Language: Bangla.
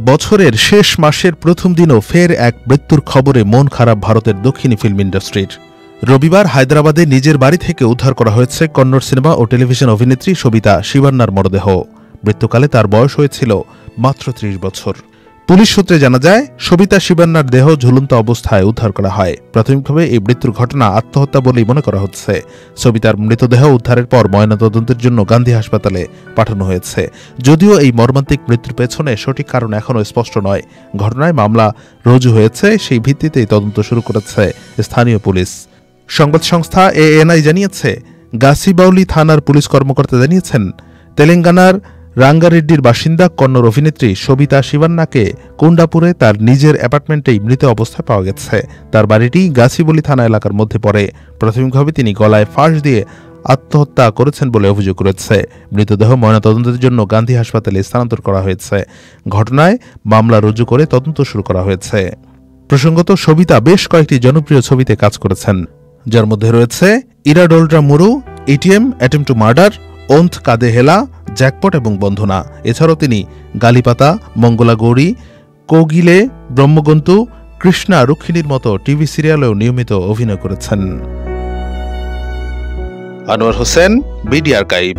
বছরের শেষ মাসের প্রথম দিনও ফের এক মৃত্যুর খবরে মন খারাপ ভারতের দক্ষিণী ফিল্ম ইন্ডাস্ট্রির। রবিবার হায়দ্রাবাদে নিজের বাড়ি থেকে উদ্ধার করা হয়েছে কন্নড় সিনেমা ও টেলিভিশন অভিনেত্রী সবিতা শিবান্নার মরদেহ। মৃত্যুকালে তার বয়স হয়েছিল মাত্র ৩০ বছর। পুলিশ সূত্রে জানা যায়, সবিতা শিবান্নার দেহ ঝুলন্ত অবস্থায় উদ্ধার করা হয়। প্রাথমিকভাবে এই মৃত্যুর ঘটনা আত্মহত্যা বলেই মনে করা হচ্ছে। সবিতার মৃতদেহ উদ্ধারের পর ময়নাতদন্তের জন্য গান্ধী হাসপাতালে পাঠানো হয়েছে। যদিও এই মর্মান্তিক মৃত্যুর পেছনে সঠিক কারণ এখনও স্পষ্ট নয়। ঘটনায় মামলা রুজু হয়েছে, সেই ভিত্তিতেই তদন্ত শুরু করেছে স্থানীয় পুলিশ। সংবাদ সংস্থা এএনআই জানিয়েছে, গাছিবাউলি থানার পুলিশ কর্মকর্তা জানিয়েছেন, তেলেঙ্গানার রাঙ্গারেড্ডির বাসিন্দা কন্নড় অভিনেত্রী সবিতা শিবান্নাকে কুন্ডাপুরে তার নিজের অ্যাপার্টমেন্টেই মৃত অবস্থায় পাওয়া গেছে। তার বাড়িটি গাছিবলি থানা এলাকার মধ্যে পড়ে। প্রাথমিকভাবে তিনি গলায় ফাঁস দিয়ে আত্মহত্যা করেছেন বলে অভিযোগ রয়েছে। মৃতদেহ ময়নাতদন্তের জন্য গান্ধী হাসপাতালে স্থানান্তর করা হয়েছে। ঘটনায় মামলা রুজু করে তদন্ত শুরু করা হয়েছে। প্রসঙ্গত, সবিতা বেশ কয়েকটি জনপ্রিয় ছবিতে কাজ করেছেন, যার মধ্যে রয়েছে ইরাডোলড্রা মুরু, এটিএম, অ্যাটেম্প টু মার্ডার, ওন্থ কাদে হেলা, জ্যাকপট এবং বন্ধনা। এছাড়াও তিনি গালিপাতা, মঙ্গলা গৌরী, কোগিলে, ব্রহ্মগন্তু, কৃষ্ণা রুক্মিণীর মতো টিভি সিরিয়ালেও নিয়মিত অভিনয় করেছেন। Anwar Hossain, BD archive.